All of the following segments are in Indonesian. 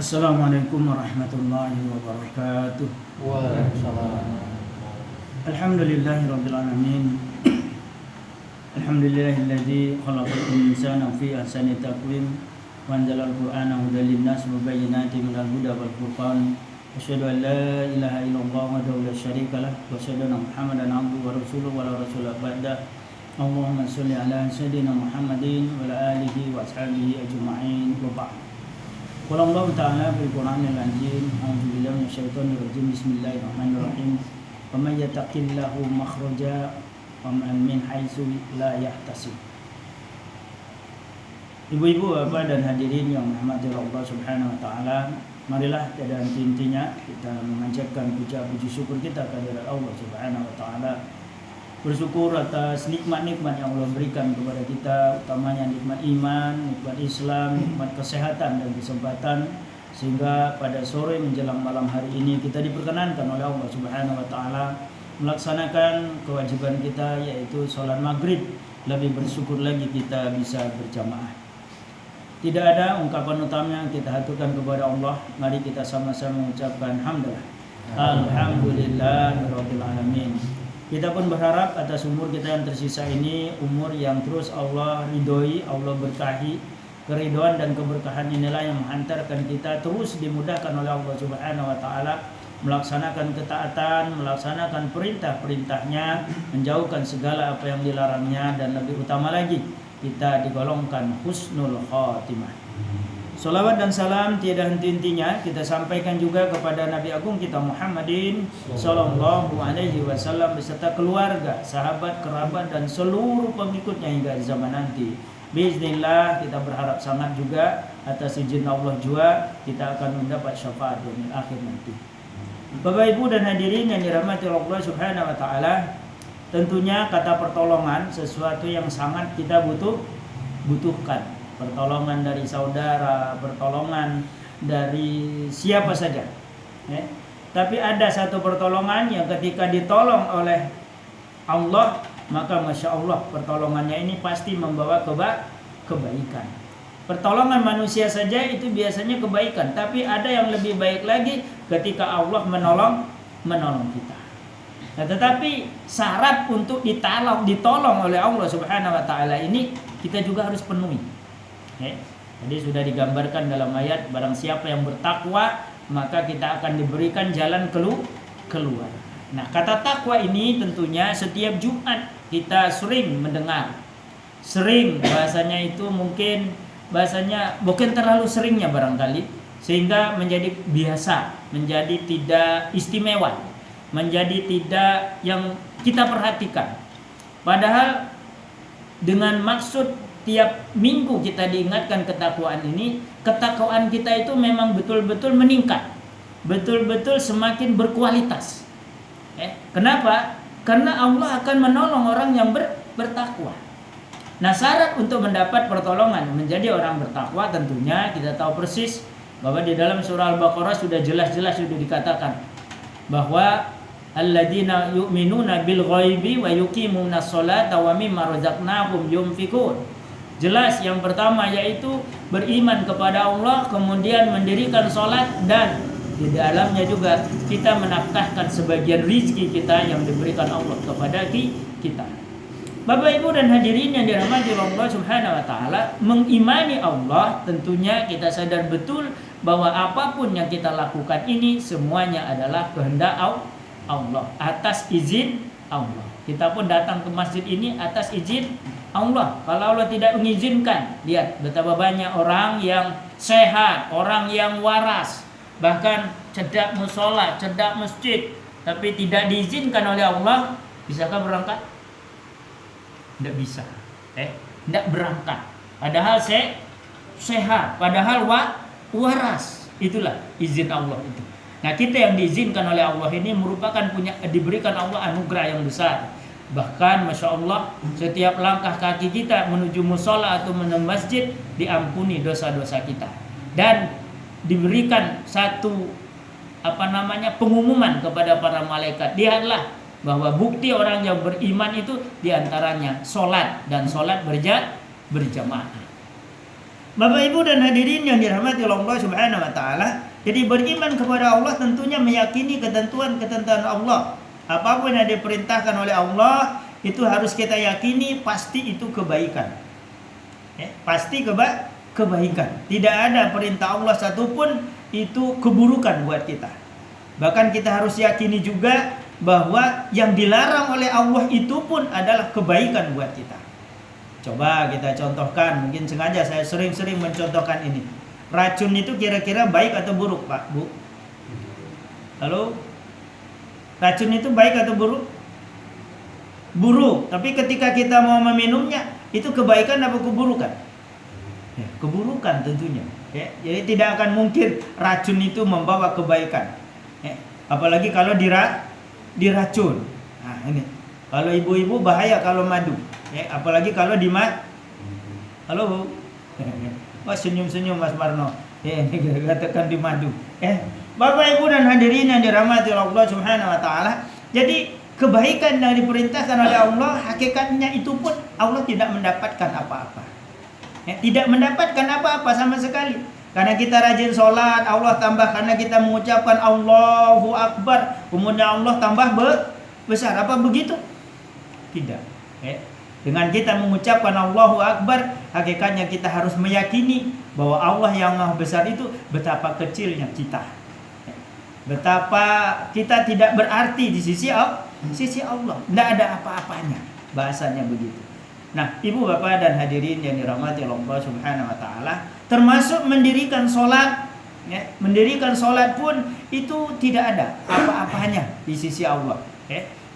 Assalamualaikum warahmatullahi wabarakatuh. Waalaikumsalam. Alhamdulillahirabbil alamin. Alhamdulillahilladzi khalaqal insana fi ahsani taqwim wa anzalal qur'ana hudan linnas wa bayyinatin minal huda wal furqan. Asyhadu an la ilaha illallah wahdahu la syarika lah wa asyhadu anna Muhammadan abduhu wa rasuluhu wa la rasula ba'da. Allahumma shalli ala sayyidina Muhammadin wa ala alihi wa ashabihi ajma'in wa ba'd. Qala Allah Ta'ala fil Qur'anil Azim, a'udzu billahi minasyaitonir rajim. Bismillahirrahmanirrahim. Wa may yattaqillahu makhraja wa min haitsu la yahtasib. Ibu-ibu, bapak dan hadirin yang dirahmati Allah Subhanahu wa taala, marilah pada intinya kita memanjatkan puji syukur kita kepada Allah Subhanahu wa taala. Bersyukur atas nikmat-nikmat yang Allah berikan kepada kita, utamanya nikmat iman, nikmat Islam, nikmat kesehatan dan kesempatan, sehingga pada sore menjelang malam hari ini kita diperkenankan oleh Allah Subhanahu wa taala melaksanakan kewajiban kita, yaitu sholat maghrib. Lebih bersyukur lagi kita bisa berjamaah. Tidak ada ungkapan utama yang kita haturkan kepada Allah. Mari kita sama-sama mengucapkan hamdalah. Alhamdulillahirabbil alamin. Kita pun berharap atas umur kita yang tersisa ini, umur yang terus Allah ridhoi, Allah berkahi. Keridhoan dan keberkahan inilah yang menghantarkan kita terus dimudahkan oleh Allah Subhanahu wa taala melaksanakan ketaatan, melaksanakan perintah-perintahnya, menjauhkan segala apa yang dilarangnya, dan lebih utama lagi kita digolongkan husnul khatimah. Salawat dan salam tiada henti-hentinya kita sampaikan juga kepada Nabi Agung kita Muhammadin sallallahu alaihi wasallam beserta keluarga, sahabat, kerabat dan seluruh pengikutnya hingga zaman nanti. Bismillah, kita berharap sangat juga atas izin Allah juga kita akan mendapat syafaat di akhir nanti. Bapak Ibu dan hadirin yang dirahmati Allah Subhanahu wa taala, tentunya kata pertolongan sesuatu yang sangat kita butuhkan. Pertolongan dari saudara, pertolongan dari siapa saja. Tapi ada satu pertolongan yang ketika ditolong oleh Allah, maka Masya Allah pertolongannya ini pasti membawa kebaikan. Pertolongan manusia saja itu biasanya kebaikan, tapi ada yang lebih baik lagi ketika Allah menolong kita. Nah, tetapi syarat untuk ditolong oleh Allah Subhanahu wa taala ini kita juga harus penuhi. Jadi sudah digambarkan dalam ayat, barang siapa yang bertakwa maka kita akan diberikan jalan keluar. Nah, kata takwa ini tentunya setiap Jumat kita sering mendengar. Sering bahasanya itu mungkin terlalu seringnya barangkali, sehingga menjadi biasa, menjadi tidak istimewa, menjadi tidak yang kita perhatikan. Padahal dengan maksud tiap minggu kita diingatkan ketakwaan ini, ketakwaan kita itu memang betul-betul meningkat, betul-betul semakin berkualitas. Kenapa? Karena Allah akan menolong orang yang bertakwa. Nah, syarat untuk mendapat pertolongan menjadi orang bertakwa tentunya kita tahu persis bahwa di dalam surah Al-Baqarah sudah jelas-jelas sudah dikatakan bahwa alladzina yu'minuna bil ghaibi wa yuqimunas sholata wa mimma razaqnahum yunfiqun. Jelas yang pertama yaitu beriman kepada Allah, kemudian mendirikan sholat, dan di dalamnya juga kita menafkahkan sebagian rizki kita yang diberikan Allah kepada kita. Bapak Ibu dan hadirin yang dirahmati Allah Subhanahu wa taala, mengimani Allah tentunya kita sadar betul bahwa apapun yang kita lakukan ini semuanya adalah kehendak Allah, atas izin Allah. Kita pun datang ke masjid ini atas izin Allah. Kalau Allah tidak mengizinkan, lihat betapa banyak orang yang sehat, orang yang waras, bahkan cedak musola, cedak masjid, tapi tidak diizinkan oleh Allah, bisakah berangkat? Tidak bisa. Tidak berangkat. Padahal sehat, padahal waras. Itulah izin Allah itu. Nah, kita yang diizinkan oleh Allah ini merupakan diberikan Allah anugerah yang besar. Bahkan Masya Allah, setiap langkah kaki kita menuju musola atau menuju masjid diampuni dosa-dosa kita, dan diberikan satu pengumuman kepada para malaikat. Lihatlah bahwa bukti orang yang beriman itu diantaranya sholat, dan sholat berjamaah. Bapak Ibu dan hadirin yang dirahmati oleh Allah Subhanahu wa taala, jadi beriman kepada Allah tentunya meyakini ketentuan-ketentuan Allah. Apapun yang diperintahkan oleh Allah itu harus kita yakini pasti itu kebaikan. Pasti kebaikan. Tidak ada perintah Allah satupun itu keburukan buat kita. Bahkan kita harus yakini juga bahwa yang dilarang oleh Allah itu pun adalah kebaikan buat kita. Coba kita contohkan, mungkin sengaja saya sering-sering mencontohkan ini. Racun itu kira-kira baik atau buruk, Pak, Bu? Halo? Racun itu baik atau buruk? Buruk. Tapi ketika kita mau meminumnya, itu kebaikan apa keburukan? Ya, keburukan tentunya. Ya, jadi tidak akan mungkin racun itu membawa kebaikan. Ya, apalagi kalau diracun. Nah, ini. Kalau ibu-ibu bahaya kalau madu. Ya, apalagi kalau halo Bu. Oh, senyum-senyum Mas Marno. Ya, ini katakan di madu. Bapak Ibu dan hadirin yang dirahmati Allah Subhanahu wa taala. Jadi kebaikan yang diperintahkan oleh Allah, hakikatnya itu pun Allah tidak mendapatkan apa-apa. Tidak mendapatkan apa-apa sama sekali. Karena kita rajin sholat, Allah tambah. Karena kita mengucapkan Allahu Akbar, kemudian Allah tambah besar. Apa begitu? Tidak. Dengan kita mengucapkan Allahu Akbar, hakikatnya kita harus meyakini bahwa Allah yang Maha Besar itu betapa kecilnya kita. Betapa kita tidak berarti di sisi Allah. Tidak ada apa-apanya. Bahasanya begitu. Nah, Ibu, Bapak dan hadirin yang dirahmati Allah Subhanahu wa taala, termasuk mendirikan sholat, mendirikan sholat pun itu tidak ada apa-apanya di sisi Allah.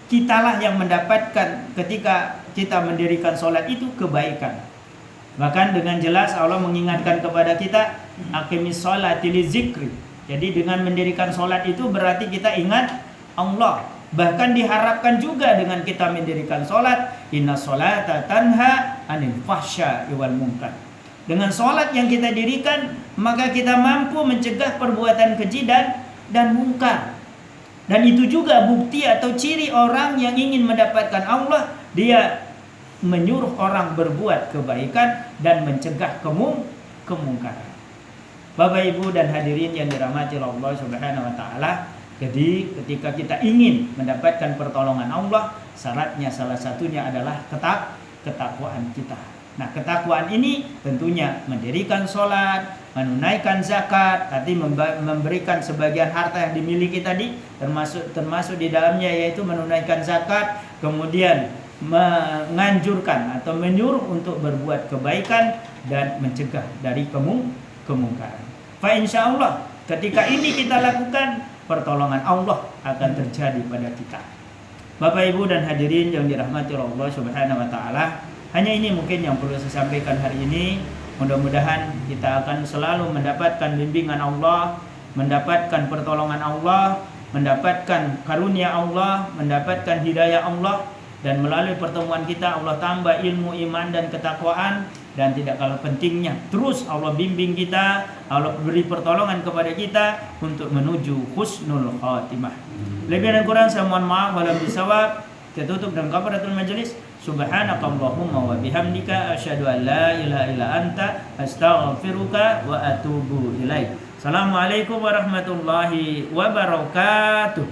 Kitalah yang mendapatkan ketika kita mendirikan sholat itu kebaikan. Bahkan dengan jelas Allah mengingatkan kepada kita, aqimis sholati lizikri. Jadi dengan mendirikan sholat itu berarti kita ingat Allah. Bahkan diharapkan juga dengan kita mendirikan sholat, inna sholata tanha anil fahsya'i wal munkar. Dengan sholat yang kita dirikan, maka kita mampu mencegah perbuatan keji dan munkar. Dan itu juga bukti atau ciri orang yang ingin mendapatkan Allah. Dia menyuruh orang berbuat kebaikan dan mencegah kemungkaran. Bapak Ibu dan hadirin yang dirahmati Allah Subhanahu wa taala, jadi ketika kita ingin mendapatkan pertolongan Allah, syaratnya salah satunya adalah ketakwaan kita. Nah, ketakwaan ini tentunya mendirikan sholat, menunaikan zakat, tadi memberikan sebagian harta yang dimiliki tadi, termasuk di dalamnya yaitu menunaikan zakat, kemudian menganjurkan atau menyuruh untuk berbuat kebaikan dan mencegah dari kemungkaran. Fa insyaallah ketika ini kita lakukan, pertolongan Allah akan terjadi pada kita. Bapak Ibu dan hadirin yang dirahmati Allah Subhanahu wa taala, hanya ini mungkin yang perlu saya sampaikan hari ini. Mudah-mudahan kita akan selalu mendapatkan bimbingan Allah, mendapatkan pertolongan Allah, mendapatkan karunia Allah, mendapatkan hidayah Allah, dan melalui pertemuan kita Allah tambah ilmu, iman, dan ketakwaan. Dan tidak kalah pentingnya, terus Allah bimbing kita, Allah beri pertolongan kepada kita untuk menuju husnul khatimah. Lebih dan kurang saya mohon maaf, walau bisawab. Kita tutup dengan kafaratul majelis. Subhanakallahumma wa bihamdika asyhadu an la ilaha illa anta astaghfiruka wa atubu ilaik. Assalamualaikum warahmatullahi wabarakatuh.